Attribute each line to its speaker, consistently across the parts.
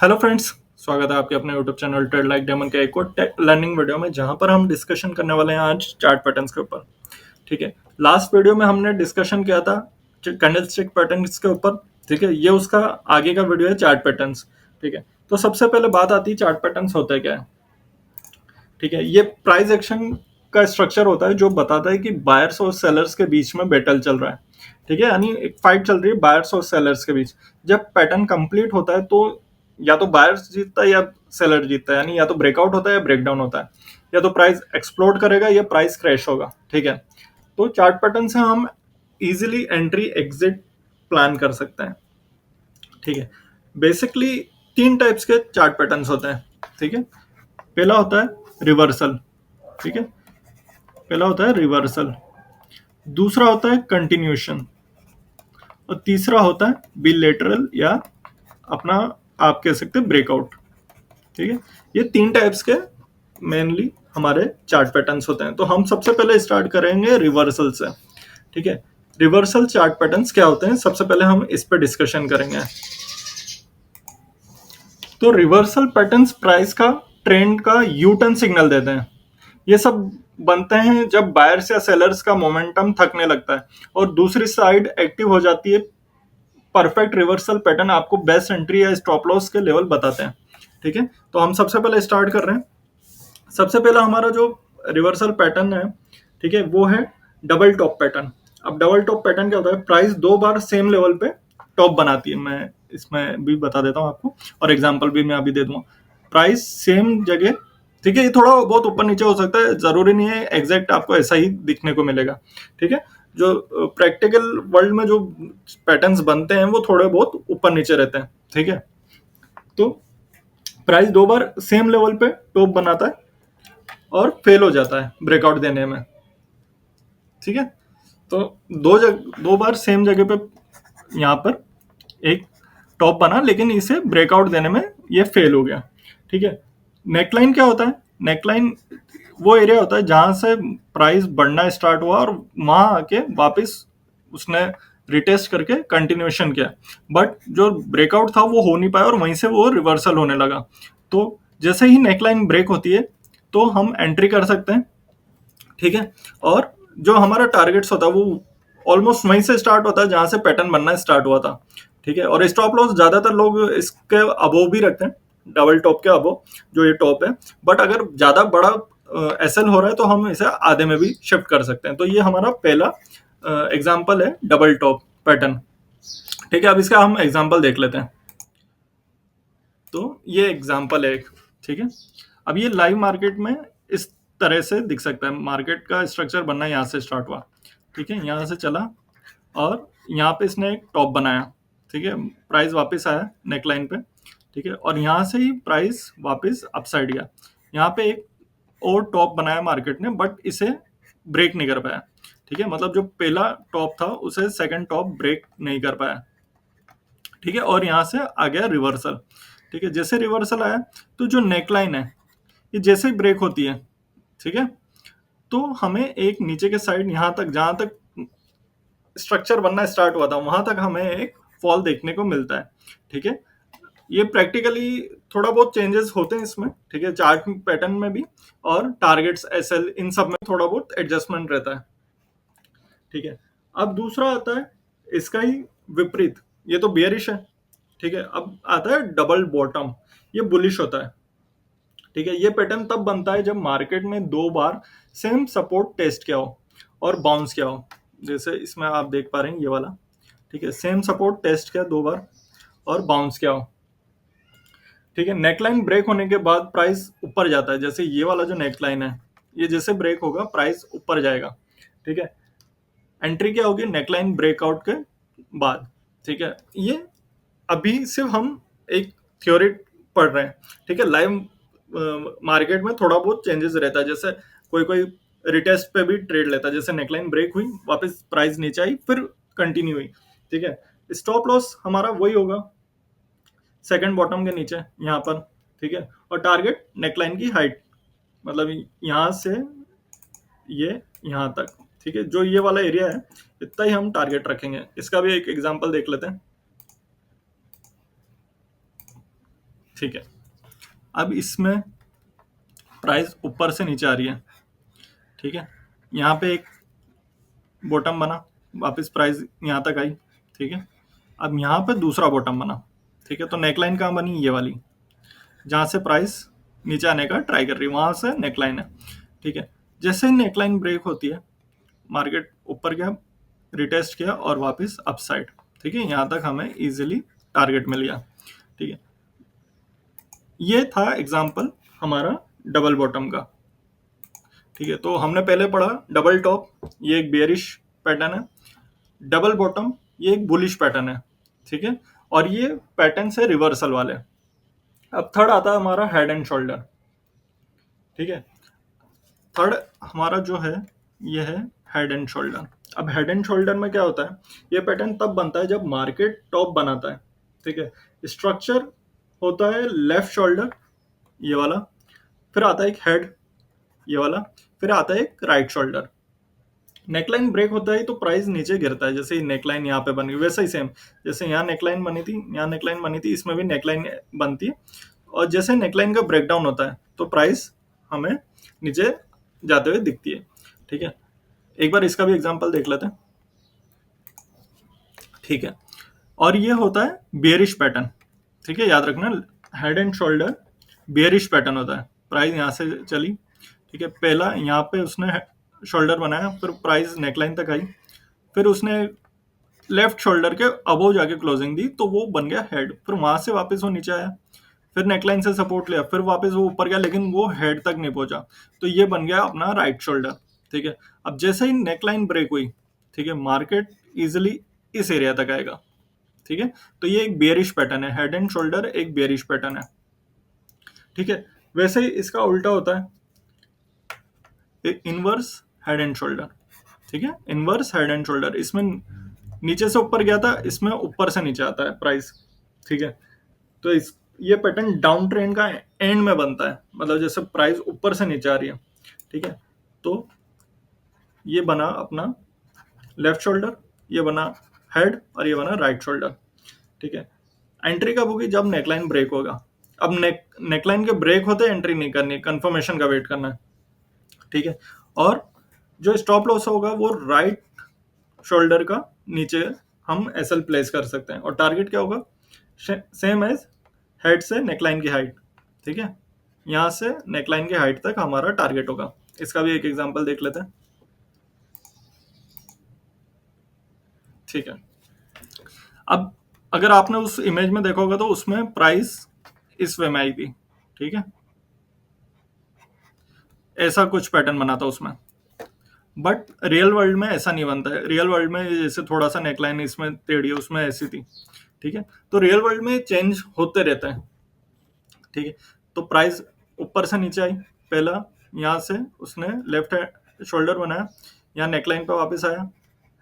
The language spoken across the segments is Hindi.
Speaker 1: हेलो फ्रेंड्स, स्वागत है आपके अपने YouTube channel trade like diamond के एक और टेक लर्निंग वीडियो में, जहां पर हम डिस्कशन करने वाले हैं आज चार्ट पैटर्न्स के ऊपर। ठीक है। लास्ट वीडियो में हमने डिस्कशन किया था कैंडलस्टिक पैटर्न्स के ऊपर। ठीक है, ये उसका आगे का वीडियो है चार्ट पैटर्न्स। ठीक है, तो सबसे पहले बात आती है चार्ट पैटर्न्स होते क्या है। ठीक है, ये प्राइस एक्शन का स्ट्रक्चर होता है जो बताता है कि बायर्स और सेलर्स के बीच में बैटल चल रहा है। ठीक है, यानी एक फाइट चल रही है बायर्स और सेलर्स के बीच। जब पैटर्न कंप्लीट होता है तो या तो बायर्स जीतता है या सेलर जीतता है, यानी या तो ब्रेकआउट होता है या ब्रेकडाउन होता है, या तो प्राइस एक्सप्लोड करेगा या प्राइस क्रैश होगा। ठीक है, तो चार्ट पैटर्न से हम इजीली एंट्री एग्जिट प्लान कर सकते हैं। ठीक है, बेसिकली तीन टाइप्स के चार्ट पैटर्न्स होते हैं। ठीक है, पहला होता है रिवर्सल। ठीक है, पहला होता है रिवर्सल, दूसरा होता है कंटिन्यूशन, और तीसरा होता है बिलेटरल या अपना आप कह सकते हैं ब्रेकआउट। ठीक है, ये तीन टाइप्स के मेनली हमारे चार्ट पैटर्न्स होते हैं। तो हम सबसे पहले स्टार्ट करेंगे रिवर्सल से। ठीक है, रिवर्सल चार्ट पैटर्न्स क्या होते हैं, सबसे पहले हम इस पे डिस्कशन करेंगे। तो रिवर्सल पैटर्न्स प्राइस का ट्रेंड का यू टर्न सिग्नल देते हैं। ये सब बनते हैं जब बायर्स या सेलर्स का मोमेंटम थकने लगता है और दूसरी साइड एक्टिव हो जाती है। परफेक्ट रिवर्सल पैटर्न आपको बेस्ट एंट्री या स्टॉप लॉस के लेवल बताते हैं। ठीक है, तो हम सबसे पहले स्टार्ट कर रहे हैं। सबसे पहला हमारा जो रिवर्सल पैटर्न है, ठीक है, वो है डबल टॉप पैटर्न। अब डबल टॉप पैटर्न क्या होता है, प्राइस दो बार सेम लेवल पे टॉप बनाती है। मैं इसमें भी बता देता हूँ आपको, और एग्जांपल भी मैं अभी दे दूंगा। प्राइस सेम जगह, ठीक है, ये थोड़ा बहुत ऊपर नीचे हो सकता है, जरूरी नहीं है एग्जैक्ट आपको ऐसा ही दिखने को मिलेगा। ठीक है, जो प्रैक्टिकल वर्ल्ड में जो पैटर्न्स बनते हैं वो थोड़े बहुत ऊपर नीचे रहते हैं। ठीक है, तो प्राइस दो बार सेम लेवल पे टॉप बनाता है और फेल हो जाता है ब्रेकआउट देने में। ठीक है, तो दो बार सेम जगह पे यहाँ पर एक टॉप बना, लेकिन इसे ब्रेकआउट देने में ये फेल हो गया। ठीक है, नेकलाइन क्या होता है, नेकलाइन वो एरिया होता है जहां से प्राइस बढ़ना स्टार्ट हुआ और वहां आके वापस उसने रिटेस्ट करके कंटिन्यूएशन किया, बट जो ब्रेकआउट था वो हो नहीं पाया और वहीं से वो रिवर्सल होने लगा। तो जैसे ही नेकलाइन ब्रेक होती है तो हम एंट्री कर सकते हैं। ठीक है, और जो हमारा टारगेट्स होता है वो ऑलमोस्ट वहीं से स्टार्ट होता है जहां से पैटर्न बनना स्टार्ट हुआ था। ठीक है, और स्टॉप लॉस ज्यादातर लोग इसके अबोव भी रखते हैं, डबल टॉप के अबोव जो ये टॉप है। बट अगर ज्यादा बड़ा एसएल हो रहा है तो हम इसे आधे में भी शिफ्ट कर सकते हैं। तो ये हमारा पहला एग्जाम्पल है डबल टॉप पैटर्न। ठीक है, अब इसका हम एग्जाम्पल देख लेते हैं। तो ये एग्जाम्पल है एक। ठीक है, अब ये लाइव मार्केट में इस तरह से दिख सकता है। मार्केट का स्ट्रक्चर बनना यहाँ से स्टार्ट हुआ। ठीक है, यहाँ से चला और यहाँ पे इसने एक टॉप बनाया। ठीक है, प्राइस वापस आया नेकलाइन पे। ठीक है, और यहाँ से ही प्राइस वापस अपसाइड गया। यहाँ पे एक और टॉप बनाया मार्केट ने, बट इसे ब्रेक नहीं कर पाया। ठीक है, मतलब जो पहला टॉप था उसे सेकंड टॉप ब्रेक नहीं कर पाया। ठीक है, और यहाँ से आ गया रिवर्सल। ठीक है, जैसे रिवर्सल आया तो जो नेकलाइन है ये जैसे ही ब्रेक होती है, ठीक है, तो हमें एक नीचे के साइड यहाँ तक जहां तक स्ट्रक्चर बनना स्टार्ट हुआ था वहां तक हमें एक फॉल देखने को मिलता है। ठीक है, ये प्रैक्टिकली थोड़ा बहुत चेंजेस होते हैं इसमें। ठीक है, चार्ट पैटर्न में भी और टारगेट्स एसएल इन सब में थोड़ा बहुत एडजस्टमेंट रहता है। ठीक है, अब दूसरा आता है इसका ही विपरीत, ये तो बियरिश है। ठीक है, अब आता है डबल बॉटम, ये बुलिश होता है। ठीक है, ये पैटर्न तब बनता है जब मार्केट में दो बार सेम सपोर्ट टेस्ट किया हो और बाउंस किया हो। जैसे इसमें आप देख पा रहे हैं ये वाला। ठीक है, सेम सपोर्ट टेस्ट किया दो बार और बाउंस किया हो। ठीक है, नेकलाइन ब्रेक होने के बाद प्राइस ऊपर जाता है। जैसे ये वाला जो नेकलाइन है ये जैसे ब्रेक होगा प्राइस ऊपर जाएगा। ठीक है, एंट्री क्या होगी नेकलाइन ब्रेकआउट के बाद। ठीक है, ये अभी सिर्फ हम एक थ्योरी पढ़ रहे हैं। ठीक है, लाइव मार्केट में थोड़ा बहुत चेंजेस रहता है। जैसे कोई कोई रिटेस्ट पे भी ट्रेड लेता है, जैसे नेकलाइन ब्रेक हुई वापस प्राइस नीचे आई फिर कंटिन्यू हुई। ठीक है, स्टॉप लॉस हमारा वही होगा सेकंड बॉटम के नीचे यहाँ पर। ठीक है, और टारगेट नेकलाइन की हाइट, मतलब यहाँ से ये यहाँ तक। ठीक है, जो ये वाला एरिया है इतना ही हम टारगेट रखेंगे। इसका भी एक एग्जांपल देख लेते हैं। ठीक है, अब इसमें प्राइस ऊपर से नीचे आ रही है। ठीक है, यहाँ पे एक बॉटम बना, वापस प्राइस यहाँ तक आई। ठीक है, अब यहाँ पे दूसरा बॉटम बना। ठीक है, तो नेकलाइन कहाँ बनी, ये वाली, जहाँ से प्राइस नीचे आने का ट्राई कर रही है, वहां से नेकलाइन है। ठीक है, जैसे ही नेकलाइन ब्रेक होती है, मार्केट ऊपर गया, रिटेस्ट किया और वापस अपसाइड। ठीक है, यहाँ तक हमें इजीली टारगेट मिल गया। ठीक है, ये था एग्जांपल हमारा डबल बॉटम का। ठीक है, तो हमने पहले पढ़ा डबल टॉप, ये एक बेयरिश पैटर्न है। डबल बॉटम, ये एक बुलिश पैटर्न है। ठीक है, और ये पैटर्न से रिवर्सल वाले। अब थर्ड आता है हमारा हेड एंड शोल्डर। ठीक है, थर्ड हमारा जो है ये है हेड एंड शोल्डर। अब हेड एंड शोल्डर में क्या होता है, ये पैटर्न तब बनता है जब मार्केट टॉप बनाता है। ठीक है, स्ट्रक्चर होता है लेफ्ट शोल्डर, ये वाला, फिर आता है एक हेड, ये वाला, फिर आता है एक राइट शोल्डर। नेकलाइन ब्रेक होता है तो प्राइस नीचे गिरता है, जैसे ही नेकलाइन यहाँ पे बनी, वैसे ही सेम, जैसे यहाँ नेकलाइन बनी थी, यहाँ नेकलाइन बनी थी, इसमें भी नेकलाइन बनती है। और जैसे नेकलाइन का ब्रेकडाउन होता है तो प्राइस हमें नीचे जाते हुए दिखती है। ठीक है, एक बार इसका भी एग्जांपल देख लेते हैं। ठीक है, और ये होता है बियरिश पैटर्न। ठीक है, याद रखना, head and shoulder bearish pattern होता है। प्राइस यहाँ से चली, ठीक है, पहला यहाँ पे उसने शोल्डर बनाया, फिर प्राइस नेकलाइन तक आई, फिर उसने लेफ्ट शोल्डर के अबव जाके क्लोजिंग दी, तो वो बन गया हेड। फिर वहां से वापस वो नीचे आया, फिर नेकलाइन से सपोर्ट लिया, फिर वापस वो ऊपर गया, लेकिन वो हेड तक नहीं पहुंचा, तो ये बन गया अपना राइट शोल्डर। ठीक है, अब जैसे ही नेकलाइन ब्रेक हुई, ठीक है, मार्केट इजिली इस एरिया तक आएगा। ठीक है, तो ये एक बेयरिश पैटर्न है, हेड एंड शोल्डर एक बेयरिश पैटर्न है। ठीक है, वैसे ही इसका उल्टा होता है इनवर्स हेड एंड शोल्डर। ठीक है, इनवर्स हेड एंड शोल्डर, इसमें नीचे से ऊपर गया था, इसमें ऊपर से नीचे आता है प्राइस। ठीक है, तो इस ये पैटर्न डाउन ट्रेंड का एंड में बनता है, मतलब जैसे प्राइस ऊपर से नीचे आ रही है। ठीक है, तो ये बना अपना लेफ्ट शोल्डर, ये बना हेड, और ये बना राइट शोल्डर। ठीक है, एंट्री कब होगी, जब नेकलाइन ब्रेक होगा। अब नेकलाइन के ब्रेक होते एंट्री नहीं करनी, कंफर्मेशन का वेट करना है। ठीक है, और जो स्टॉप लॉस होगा वो राइट शोल्डर का नीचे हम एसएल प्लेस कर सकते हैं, और टारगेट क्या होगा, सेम एज हेड से नेकलाइन की हाइट। ठीक है, यहाँ से नेकलाइन की हाइट तक हमारा टारगेट होगा। इसका भी एक एग्जांपल देख लेते हैं। ठीक है, अब अगर आपने उस इमेज में देखा होगा तो उसमें प्राइस इस वे में आई थी। ठीक है, ऐसा कुछ पैटर्न बना था उसमें, बट रियल वर्ल्ड में ऐसा नहीं बनता है। रियल वर्ल्ड में जैसे थोड़ा सा नेकलाइन इसमें टेढ़ी है, उसमें ऐसी थी। ठीक है, तो रियल वर्ल्ड में चेंज होते रहते हैं। ठीक है, तो प्राइस ऊपर से नीचे आई, पहला यहाँ से उसने लेफ्ट शोल्डर बनाया, यहाँ नेकलाइन पे वापस आया,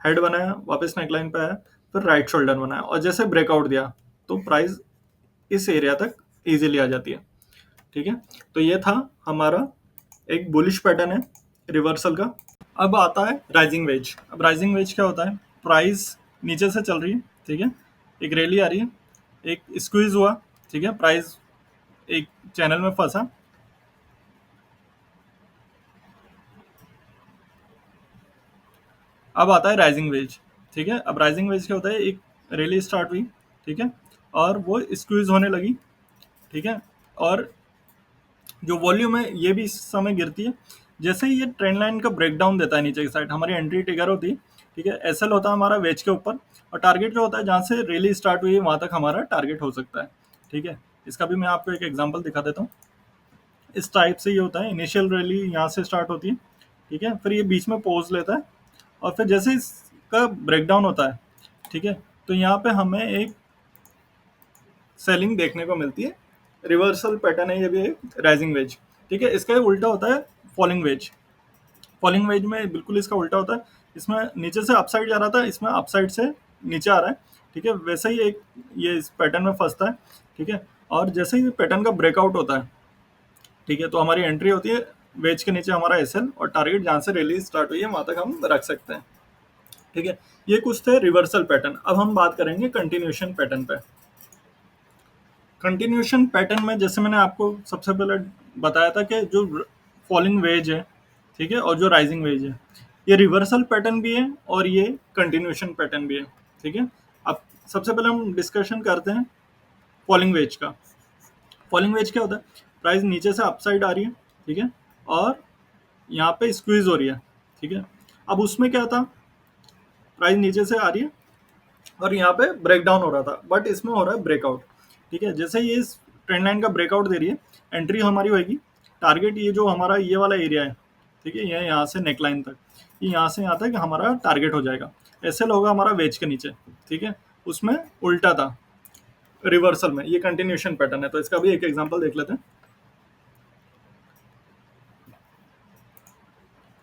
Speaker 1: हेड बनाया, वापस नेकलाइन पे आया, फिर राइट शोल्डर बनाया, और जैसे ब्रेकआउट दिया तो प्राइस इस एरिया तक इजीली आ जाती है। ठीक है, तो ये था हमारा एक बुलिश पैटर्न है रिवर्सल का। अब आता है राइजिंग वेज। अब राइजिंग वेज क्या होता है, प्राइस नीचे से चल रही है। ठीक है, एक रैली आ रही है, एक स्क्वीज हुआ। ठीक है, प्राइस एक चैनल में फंसा, अब आता है राइजिंग वेज। ठीक है, अब राइजिंग वेज क्या होता है, एक रैली स्टार्ट हुई, ठीक है, और वो स्क्वीज होने लगी। ठीक है, और जो वॉल्यूम है ये भी इस समय गिरती है। जैसे ही ये ट्रेंड लाइन का ब्रेकडाउन देता है नीचे की साइड, हमारी एंट्री ट्रिगर होती है। ठीक है, एसएल होता है हमारा वेज के ऊपर, और टारगेट जो होता है जहाँ से रैली स्टार्ट हुई है वहां तक हमारा टारगेट हो सकता है। ठीक है, इसका भी मैं आपको एक एग्जांपल दिखा देता हूँ। इस टाइप से ये होता है, इनिशियल रैली यहाँ से स्टार्ट होती है। ठीक है, फिर ये बीच में पॉज लेता है, और फिर जैसे इसका ब्रेकडाउन होता है, ठीक है, तो यहाँ पे हमें एक सेलिंग देखने को मिलती है। रिवर्सल पैटर्न है ये भी, एक राइजिंग वेज। ठीक है, इसका उल्टा होता है फॉलिंग वेज। फॉलिंग वेज में बिल्कुल इसका उल्टा होता है, इसमें नीचे से अपसाइड जा रहा था, इसमें अपसाइड से नीचे आ रहा है। ठीक है, वैसे ही एक ये इस पैटर्न में फंसता है। ठीक है, और जैसे ही पैटर्न का ब्रेकआउट होता है, ठीक है, तो हमारी एंट्री होती है वेज के नीचे हमारा एसएल, और टारगेट जहाँ से रैली स्टार्ट हुई है वहां तक हम रख सकते हैं। ठीक है, ये कुछ थे रिवर्सल पैटर्न। अब हम बात करेंगे कंटिन्यूशन पैटर्न पे। कंटिन्यूशन पैटर्न में जैसे मैंने आपको सबसे पहले बताया था कि जो फॉलिंग वेज है, ठीक है, और जो राइजिंग वेज है, ये रिवर्सल पैटर्न भी है और ये कंटिन्यूशन पैटर्न भी है, ठीक है। अब सबसे पहले हम डिस्कशन करते हैं फॉलिंग वेज का। फॉलिंग वेज क्या होता है? प्राइस नीचे से अपसाइड आ रही है, ठीक है, और यहाँ पे स्क्वीज हो रही है, ठीक है। अब उसमें क्या था, प्राइस नीचे से आ रही है और यहाँ पे ब्रेक डाउन हो रहा था, बट इसमें हो रहा है ब्रेकआउट, ठीक है। जैसे ये इस ट्रेंड लाइन का ब्रेकआउट दे रही है, एंट्री हमारी होगी टारगेट, ये जो हमारा ये वाला एरिया है, ठीक है, ये यहाँ से नेकलाइन तक, ये यहाँ से यहाँ तक हमारा टारगेट हो जाएगा। एसएल होगा हमारा वेज के नीचे, ठीक है। उसमें उल्टा था रिवर्सल में, ये कंटिन्यूशन पैटर्न है, तो इसका भी एक एग्जांपल देख लेते हैं,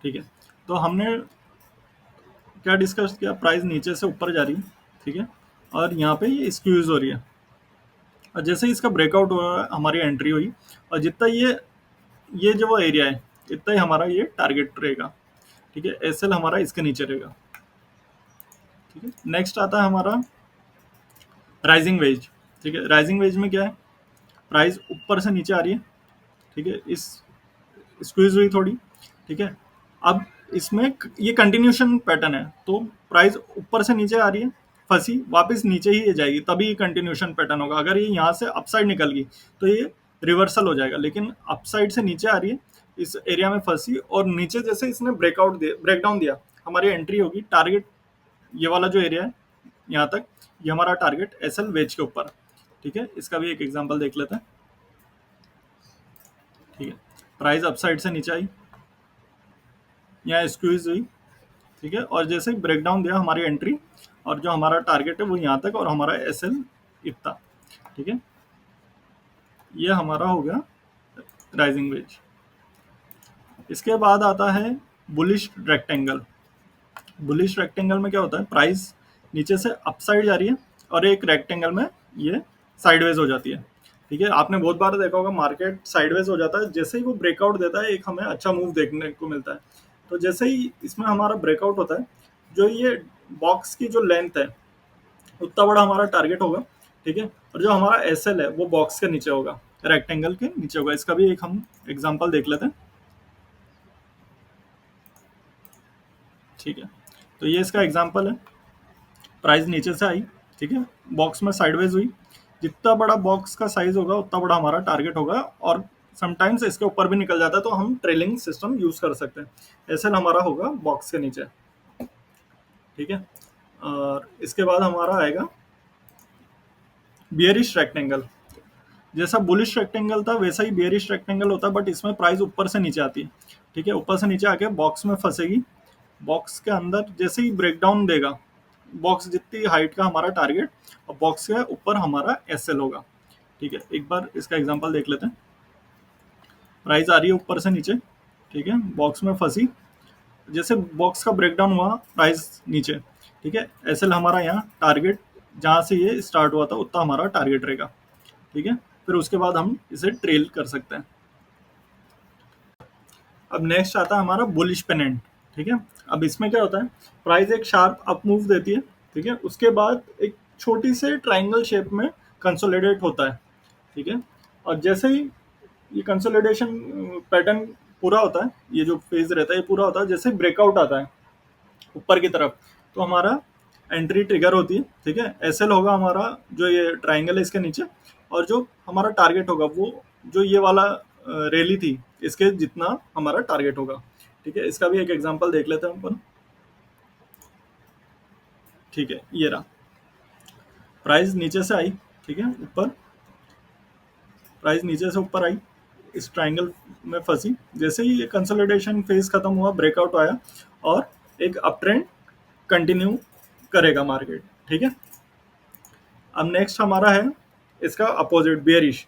Speaker 1: ठीक है। तो हमने क्या डिस्कस किया, प्राइस नीचे से ऊपर जा रही है, ठीक है, और यहाँ पे ये स्क्यूज हो रही है, और जैसे ही इसका ब्रेकआउट हुआ हमारी एंट्री हुई, और जितना ये जो वो एरिया है, इतना ही हमारा ये टारगेट रहेगा, ठीक है। एसएल हमारा इसके नीचे रहेगा, ठीक है। नेक्स्ट आता है हमारा राइजिंग वेज, ठीक है। राइजिंग वेज में क्या है, प्राइस ऊपर से नीचे आ रही है, ठीक है, इस स्क्वीज हुई थोड़ी, ठीक है। अब इसमें ये कंटिन्यूशन पैटर्न है, तो प्राइस ऊपर से नीचे आ रही है, फंसी, वापस नीचे ही ये जाएगी, तभी ये कंटिन्यूशन पैटर्न होगा। अगर ये यहाँ से अपसाइड निकल गई तो ये रिवर्सल हो जाएगा, लेकिन अपसाइड से नीचे आ रही है, इस एरिया में फंसी, और नीचे जैसे इसने ब्रेकडाउन दिया, हमारी एंट्री होगी टारगेट, ये वाला जो एरिया है यहाँ तक, ये हमारा टारगेट एसएल वेज के ऊपर, ठीक है। इसका भी एक एग्जांपल देख लेते हैं, ठीक है। प्राइस अपसाइड से नीचे आई, यहाँ स्क्वीज हुई, ठीक है, और जैसे ब्रेकडाउन दिया हमारी एंट्री, और जो हमारा टारगेट है वो यहाँ तक, और हमारा एसएल इतना, ठीक है। ये हमारा हो गया राइजिंग वेज। इसके बाद आता है बुलिश रेक्टेंगल। बुलिश रेक्टेंगल में क्या होता है, प्राइस नीचे से अपसाइड जा रही है, और एक रेक्टेंगल में ये साइडवेज हो जाती है, ठीक है। आपने बहुत बार देखा होगा मार्केट साइडवेज हो जाता है, जैसे ही वो ब्रेकआउट देता है एक हमें अच्छा मूव देखने को मिलता है। तो जैसे ही इसमें हमारा ब्रेकआउट होता है, जो ये बॉक्स की जो लेंथ है उतना बड़ा हमारा टारगेट होगा, ठीक है, और जो हमारा एसएल है वो बॉक्स के नीचे होगा, रेक्टेंगल के नीचे होगा। इसका भी एक हम एग्जांपल देख लेते हैं, ठीक है। तो ये इसका एग्जांपल है, प्राइस नीचे से आई, ठीक है, बॉक्स में साइडवेज हुई, जितना बड़ा बॉक्स का साइज होगा उतना बड़ा हमारा टारगेट होगा, और समटाइम्स इसके ऊपर भी निकल जाता है, तो हम ट्रेलिंग सिस्टम यूज कर सकते हैं। एसएल हमारा होगा बॉक्स के नीचे, ठीक है। और इसके बाद हमारा आएगा बियरिश रेक्टेंगल। जैसा बुलिश रेक्टेंगल था वैसा ही बियरिश रेक्टेंगल होता है, बट इसमें प्राइस ऊपर से नीचे आती है, ठीक है, ऊपर से नीचे आके बॉक्स में फंसेगी, बॉक्स के अंदर जैसे ही ब्रेकडाउन देगा, बॉक्स जितनी हाइट का हमारा टारगेट, और बॉक्स के ऊपर हमारा एसएल होगा, ठीक है। एक बार इसका एग्जांपल देख लेते हैं, प्राइस आ रही है ऊपर से नीचे, ठीक है, बॉक्स में फंसी, जैसे बॉक्स का ब्रेकडाउन हुआ प्राइस नीचे, ठीक है, एसएल हमारा यहाँ टारगेट, जहाँ से ये स्टार्ट हुआ था उतना हमारा टारगेट रहेगा, ठीक है। फिर उसके बाद हम इसे ट्रेल कर सकते हैं। अब नेक्स्ट आता है हमारा बुलिश पेनेंट, ठीक है। अब इसमें क्या होता है, प्राइस एक शार्प अप मूव देती है, ठीक है, उसके बाद एक छोटी से ट्राइंगल शेप में कंसोलिडेट होता है, ठीक है। और जैसे ही ये कंसोलिडेशन पैटर्न पूरा होता है, ये जो फेज रहता है ये पूरा होता है, जैसे ब्रेकआउट आता है ऊपर की तरफ, तो हमारा एंट्री ट्रिगर होती है, ठीक है। एसएल होगा हमारा जो ये ट्राइंगल है इसके नीचे, और जो हमारा टारगेट होगा वो जो ये वाला रैली थी इसके जितना हमारा टारगेट होगा, ठीक है। इसका भी एक एग्जांपल देख लेते हैं अपन, ठीक है। ये रहा, प्राइस नीचे से आई, ठीक है, ऊपर, प्राइस नीचे से ऊपर आई, इस ट्राइंगल में फंसी, जैसे ही ये कंसोलिडेशन फेज खत्म हुआ ब्रेकआउट आया, और एक अप ट्रेंड कंटिन्यू करेगा मार्केट, ठीक है। अब नेक्स्ट हमारा है इसका अपोजिट बेयरिश,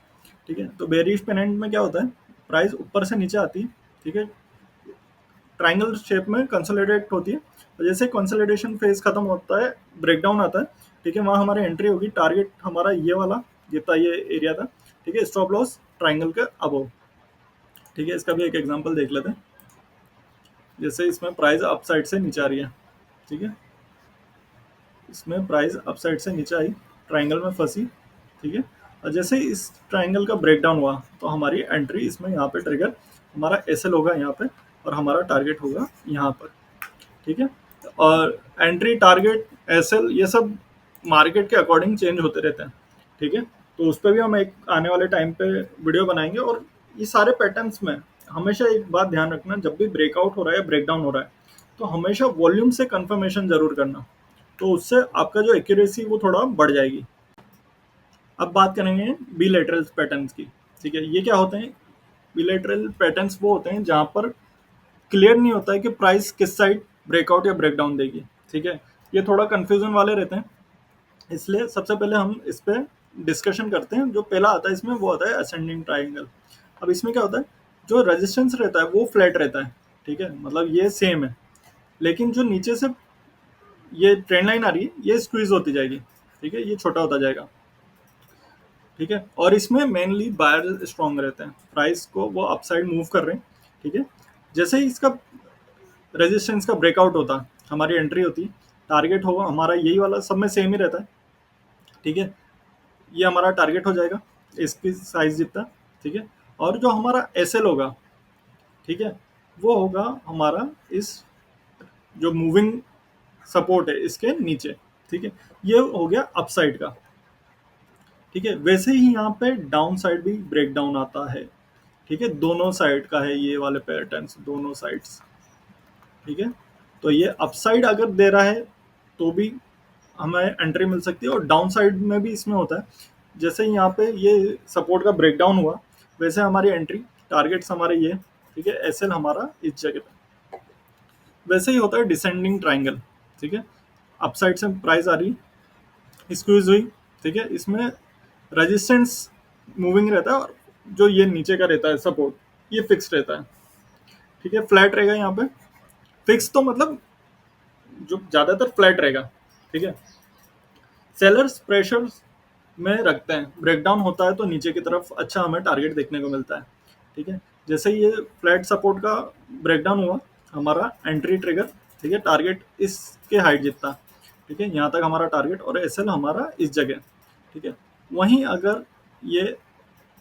Speaker 1: ठीक है। तो बेयरिश पेनेंट में क्या होता है, प्राइस ऊपर से नीचे आती है, ठीक है, ट्राइंगल शेप में कंसोलिडेट होती है, और जैसे कंसोलिडेशन फेज खत्म होता है ब्रेकडाउन आता है, ठीक है, वहाँ हमारी एंट्री होगी, टारगेट हमारा ये वाला जितना ये एरिया था, ठीक है, स्टॉप लॉस ट्राइंगल के अबव, ठीक है। इसका भी एक एग्जांपल देख लेते हैं, जैसे इसमें प्राइस अप साइड से नीचे आ रही है, ठीक है, इसमें प्राइस अप साइड से नीचे आई, ट्राइंगल में फंसी, ठीक है, और जैसे ही इस ट्राइंगल का ब्रेकडाउन हुआ तो हमारी एंट्री इसमें यहाँ पे ट्रिगर, हमारा एसएल होगा यहाँ पे और हमारा टारगेट होगा यहाँ पर, ठीक है। और एंट्री, टारगेट, एसएल ये सब मार्केट के अकॉर्डिंग चेंज होते रहते हैं, ठीक है। तो उस पर भी हम एक आने वाले टाइम पे वीडियो बनाएंगे। और ये सारे पैटर्न्स में हमेशा एक बात ध्यान रखना, जब भी ब्रेकआउट हो रहा है, ब्रेकडाउन हो रहा है, तो हमेशा वॉल्यूम से कंफर्मेशन जरूर करना, तो उससे आपका जो एक्यूरेसी वो थोड़ा बढ़ जाएगी। अब बात करेंगे बिलेटरल पैटर्न्स की, ठीक है। ये क्या होते हैं? बिलेटरल पैटर्न्स वो होते हैं जहां पर क्लियर नहीं होता है कि प्राइस किस साइड ब्रेकआउट या ब्रेकडाउन देगी, ठीक है। ये थोड़ा कंफ्यूजन वाले रहते हैं, इसलिए सबसे पहले हम इस पे डिस्कशन करते हैं। जो पहला आता है इसमें वो आता है असेंडिंग ट्राइंगल। अब इसमें क्या होता है, जो रेजिस्टेंस रहता है वो फ्लैट रहता है, ठीक है, मतलब ये सेम है, लेकिन जो नीचे से ये ट्रेंड लाइन आ रही है ये स्क्वीज होती जाएगी, ठीक है, ये छोटा होता जाएगा, ठीक है। और इसमें मेनली बायर स्ट्रॉन्ग रहते हैं, प्राइस को वो अपसाइड मूव कर रहे हैं, ठीक है। जैसे ही इसका रेजिस्टेंस का ब्रेकआउट होता, हमारी एंट्री होती, टारगेट होगा हमारा यही वाला, सब में सेम ही रहता है, ठीक है। ये हमारा टारगेट हो जाएगा, इसकी साइज जितना, ठीक है। और जो हमारा एसएल होगा, ठीक है, वो होगा हमारा इस जो मूविंग सपोर्ट है इसके नीचे, ठीक है। ये हो गया अपसाइड का, ठीक है। वैसे ही यहाँ पे डाउन साइड भी ब्रेक डाउन आता है, ठीक है, दोनों साइड का है ये वाले पैटर्न्स, दोनों साइड्स, ठीक है। तो ये अपसाइड अगर दे रहा है तो भी हमें एंट्री मिल सकती है, और डाउन साइड में भी इसमें होता है। जैसे यहाँ पे ये सपोर्ट का ब्रेकडाउन हुआ, वैसे हमारी एंट्री, टारगेट्स हमारे ये, ठीक है, एसएल हमारा इस जगह पे। वैसे ही होता है डिसेंडिंग ट्राइंगल, ठीक है। अपसाइड से प्राइस आ रही, स्क्वीज हुई, ठीक है, इसमें रेजिस्टेंस मूविंग रहता है, और जो ये नीचे का रहता है सपोर्ट, ये फिक्स रहता है, ठीक है, फ्लैट रहेगा यहाँ पे। फिक्स तो मतलब जो ज्यादातर फ्लैट रहेगा, ठीक है। सेलर्स प्रेशर में रखते हैं, ब्रेकडाउन होता है तो नीचे की तरफ अच्छा हमें टारगेट देखने को मिलता है, ठीक है। जैसे ही ये फ्लैट सपोर्ट का ब्रेकडाउन हुआ, हमारा एंट्री ट्रिगर, ठीक है, टारगेट इसके हाइट जितना, ठीक है, यहाँ तक हमारा टारगेट, और एसएल हमारा इस जगह, ठीक है। वहीं अगर ये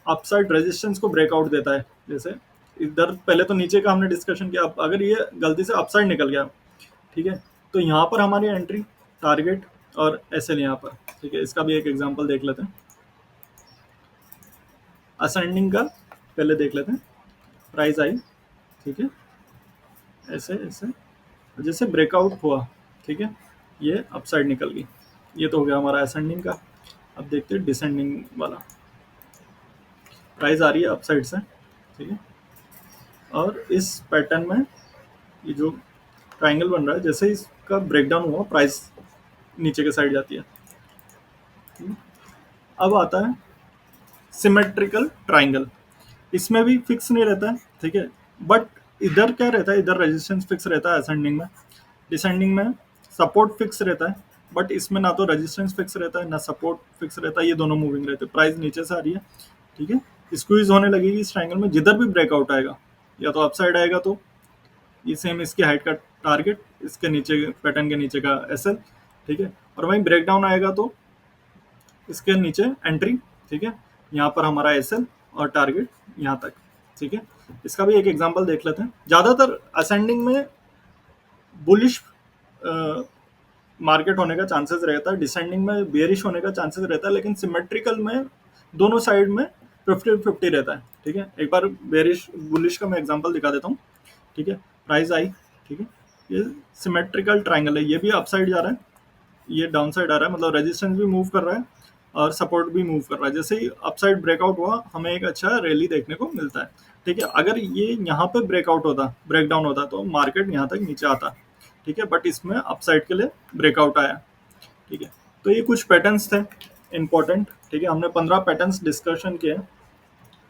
Speaker 1: अपसाइड रेजिस्टेंस को ब्रेकआउट देता है, जैसे इधर पहले तो नीचे का हमने डिस्कशन किया, अब अगर ये गलती से अपसाइड निकल गया, ठीक है, तो यहाँ पर हमारी एंट्री, टारगेट और एसएल यहाँ पर, ठीक है। इसका भी एक एग्जांपल देख लेते हैं, असेंडिंग का पहले देख लेते हैं। प्राइस आई, ठीक है, ऐसे ऐसे, जैसे ब्रेकआउट हुआ, ठीक है, ये अपसाइड निकल गई, ये तो हो गया हमारा असेंडिंग का। अब देखते हैं डिसेंडिंग वाला, प्राइस आ रही है अपसाइड से, ठीक है, और इस पैटर्न में ये जो ट्राइंगल बन रहा है, जैसे ही इसका ब्रेकडाउन हुआ प्राइस नीचे के साइड जाती है। अब आता है सिमेट्रिकल ट्राइंगल, इसमें भी फिक्स नहीं रहता है, ठीक है, बट इधर क्या रहता है, इधर रेजिस्टेंस फिक्स रहता है असेंडिंग में, डिसेंडिंग में सपोर्ट फिक्स रहता है, बट इसमें ना तो रेजिस्टेंस फिक्स रहता है ना सपोर्ट फिक्स रहता है, ये दोनों मूविंग रहते हैं। प्राइस नीचे से आ रही है, ठीक है, स्क्वीज होने लगेगी इस ट्राइंगल में, जिधर भी ब्रेकआउट आएगा, या तो अपसाइड आएगा तो ये सेम इसकी हाइट का टारगेट, इसके नीचे पैटर्न के नीचे का एसएल, ठीक है, और वहीं ब्रेकडाउन आएगा तो इसके नीचे एंट्री, ठीक है, यहाँ पर हमारा एसएल और टारगेट यहाँ तक, ठीक है। इसका भी एक एग्जांपल देख लेते हैं। ज़्यादातर असेंडिंग में बुलिश मार्केट होने का चांसेस रहता है, डिसेंडिंग में बेरिश होने का चांसेस रहता है, लेकिन सिमेट्रिकल में दोनों साइड में 50-50 रहता है, ठीक है। एक बार बेरिश बुलिश का मैं एग्जांपल दिखा देता हूँ, ठीक है। प्राइस आई, ठीक है, ये सिमेट्रिकल ट्राइंगल है, ये भी अपसाइड जा रहा है, ये डाउन साइड आ रहा है, मतलब रेजिस्टेंस भी मूव कर रहा है और सपोर्ट भी मूव कर रहा है। जैसे ही अपसाइड ब्रेकआउट हुआ हमें एक अच्छा रैली देखने को मिलता है, ठीक है। अगर ये यहाँ पे ब्रेकआउट होता, ब्रेकडाउन होता, तो मार्केट यहाँ तक नीचे आता, ठीक है, बट इसमें अपसाइड के लिए ब्रेकआउट आया, ठीक है। तो ये कुछ पैटर्न्स थे इंपॉर्टेंट, ठीक है, हमने 15 पैटर्न्स डिस्कशन किए।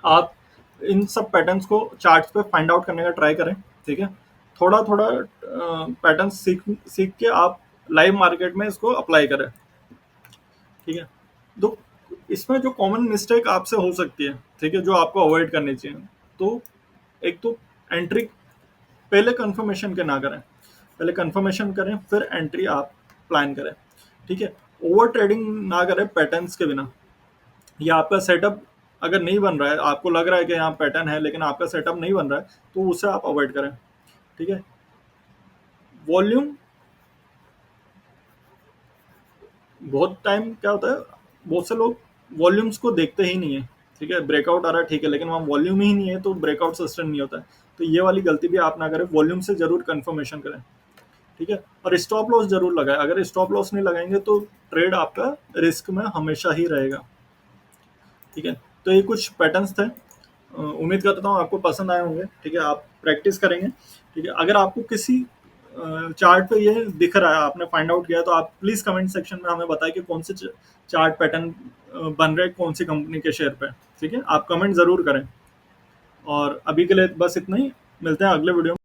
Speaker 1: आप इन सब पैटर्न्स को चार्ट्स पे फाइंड आउट करने का ट्राई करें, ठीक है। थोड़ा थोड़ा पैटर्न सीख सीख के आप लाइव मार्केट में इसको अप्लाई करें, ठीक है। तो इसमें जो कॉमन मिस्टेक आपसे हो सकती है, ठीक है, जो आपको अवॉइड करनी चाहिए, तो एक तो एंट्री पहले कंफर्मेशन के ना करें, पहले कंफर्मेशन करें फिर एंट्री आप प्लान करें, ठीक है। ओवर ट्रेडिंग ना करें पैटर्न्स के बिना, या आपका सेटअप अगर नहीं बन रहा है, आपको लग रहा है कि यहाँ पैटर्न है लेकिन आपका सेटअप नहीं बन रहा है, तो उसे आप अवॉइड करें। ठीक है। वॉल्यूम, बहुत टाइम क्या होता है, बहुत से लोग वॉल्यूम्स को देखते ही नहीं है। ठीक है, ब्रेकआउट आ रहा है ठीक है, लेकिन वहाँ वॉल्यूम ही नहीं है तो ब्रेकआउट सस्टेन नहीं होता है। तो ये वाली गलती भी आप ना करें, वॉल्यूम से जरूर कंफर्मेशन करें। ठीक है। और स्टॉप लॉस जरूर लगाएं, अगर स्टॉप लॉस नहीं लगाएंगे तो ट्रेड आपका रिस्क में हमेशा ही रहेगा। ठीक है। तो ये कुछ पैटर्न्स थे, उम्मीद करता हूँ आपको पसंद आए होंगे। ठीक है, आप प्रैक्टिस करेंगे। ठीक है, अगर आपको किसी चार्ट पे ये दिख रहा है, आपने फाइंड आउट किया है, तो आप प्लीज कमेंट सेक्शन में हमें बताएं कि कौन से चार्ट पैटर्न बन रहे हैं कौन सी कंपनी के शेयर पे। ठीक है, आप कमेंट जरूर करें। और अभी के लिए बस इतना ही, मिलते हैं अगले वीडियो में।